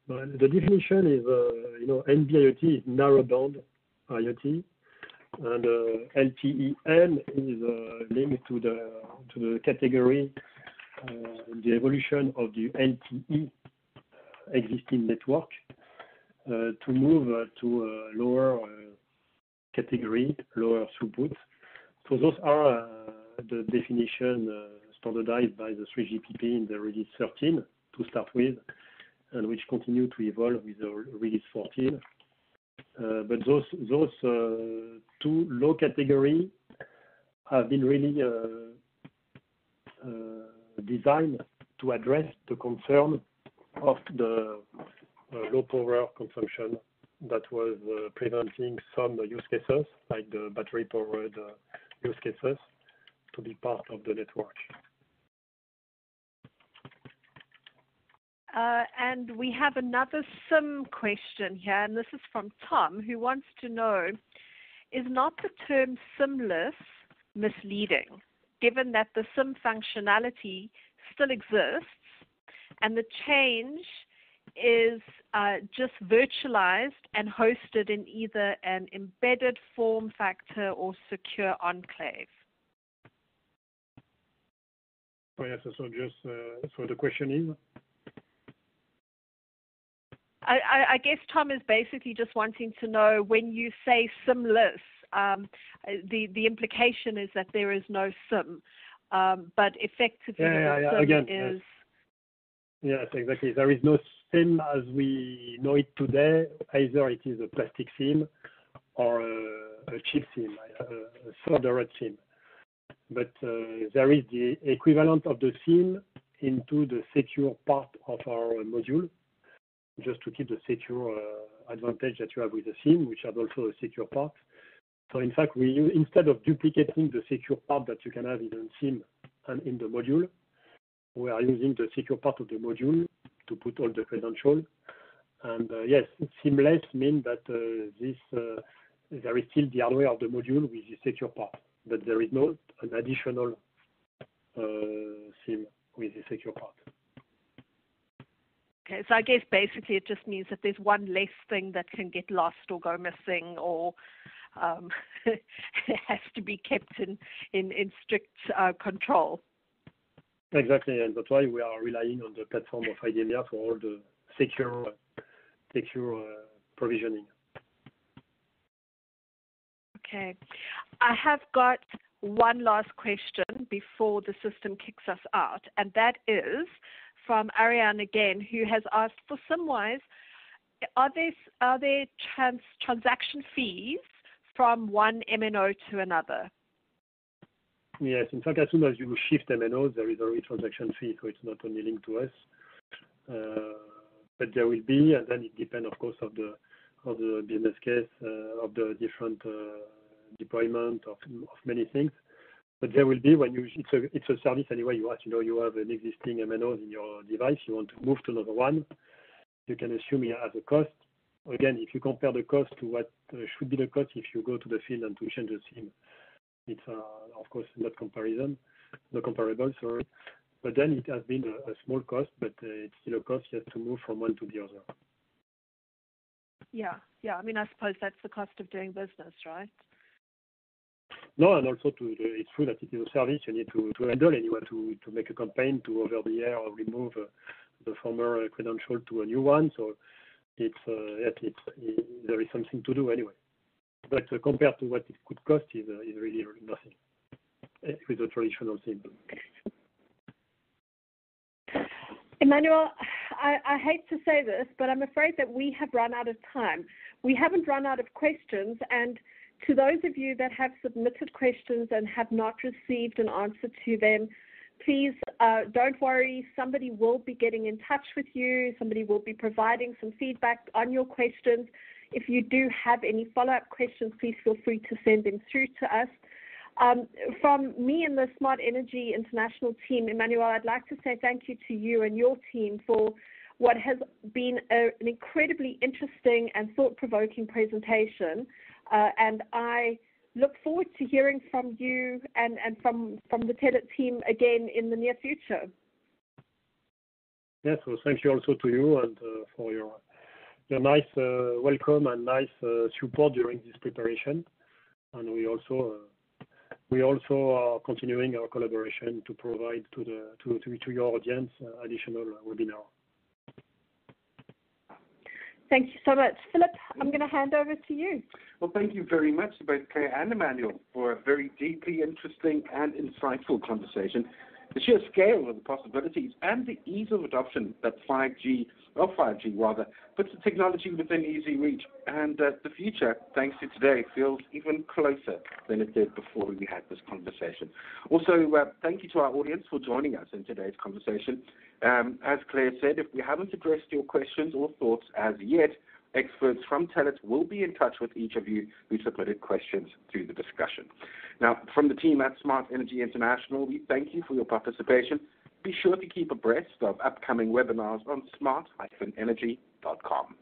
Well, the definition is, NB-IoT is narrowband IoT, and LTE-M is linked to the category, the evolution of the LTE existing network to move to a lower category, lower throughput. So those are the definition standardized by the 3GPP in the release 13 to start with, and which continue to evolve with the release 14. But those two low category have been really designed to address the concern of the low power consumption that was preventing some use cases, like the battery powered use cases, to be part of the network. And we have another SIM question here, and this is from Tom, who wants to know, is not the term SIMless misleading, given that the SIM functionality still exists and the change is just virtualized and hosted in either an embedded form factor or secure enclave? Oh, yes, so the question is? I guess Tom is basically just wanting to know, when you say SIMless, the implication is that there is no SIM, but effectively SIM again, is... Yes, exactly. There is no SIM as we know it today. Either it is a plastic SIM or a chip SIM, a soldered SIM. But there is the equivalent of the SIM into the secure part of our module, just to keep the secure advantage that you have with the SIM, which has also a secure part. So in fact, instead of duplicating the secure part that you can have in a SIM and in the module, we are using the secure part of the module to put all the credentials. And yes, seamless means that there is still the hardware of the module with the secure part, but there is not an additional SIM with the secure part. Okay, so I guess basically it just means that there's one less thing that can get lost or go missing, or it has to be kept in strict control. Exactly, and that's why we are relying on the platform of IDEMIA for all the secure provisioning. Okay, I have got one last question before the system kicks us out, and that is from Ariane again, who has asked, for SimWise, are there transaction fees from one MNO to another? Yes, in fact, as soon as you shift MNOs, there is already transaction fee, so it's not only linked to us. But there will be, and then it depends, of course, of the business case, of the different deployment of many things. But there will be, when it's a service anyway. You have an existing MNOs in your device. You want to move to another one. You can assume it has a cost. Again, if you compare the cost to what should be the cost if you go to the field and to change the SIM, it's of course not comparable. Sorry. But then it has been a small cost, but it's still a cost. You have to move from one to the other. Yeah. I mean, I suppose that's the cost of doing business, right? No, and also it's true that it is a service you need to handle anyway, to make a campaign to over the air or remove the former credential to a new one. So there is something to do anyway. But compared to what it could cost is really nothing with a traditional SIM. Emmanuel, I hate to say this, but I'm afraid that we have run out of time. We haven't run out of questions, and to those of you that have submitted questions and have not received an answer to them, please don't worry. Somebody will be getting in touch with you. Somebody will be providing some feedback on your questions. If you do have any follow-up questions, please feel free to send them through to us. From me and the Smart Energy International team, Emmanuel, I'd like to say thank you to you and your team for what has been an incredibly interesting and thought-provoking presentation. And I look forward to hearing from you and from the Telit team again in the near future. Yes, so thank you also to you and for your nice welcome and nice support during this preparation. And we also are continuing our collaboration to provide to your audience additional webinar. Thank you so much. Philip, I'm going to hand over to you. Well, thank you very much, both Claire and Emmanuel, for a very deeply interesting and insightful conversation. The sheer scale of the possibilities and the ease of adoption that 5G puts the technology within easy reach. And the future, thanks to today, feels even closer than it did before we had this conversation. Also, thank you to our audience for joining us in today's conversation. As Claire said, if we haven't addressed your questions or thoughts as yet, experts from Telit will be in touch with each of you who submitted questions through the discussion. Now, from the team at Smart Energy International, we thank you for your participation. Be sure to keep abreast of upcoming webinars on smart-energy.com.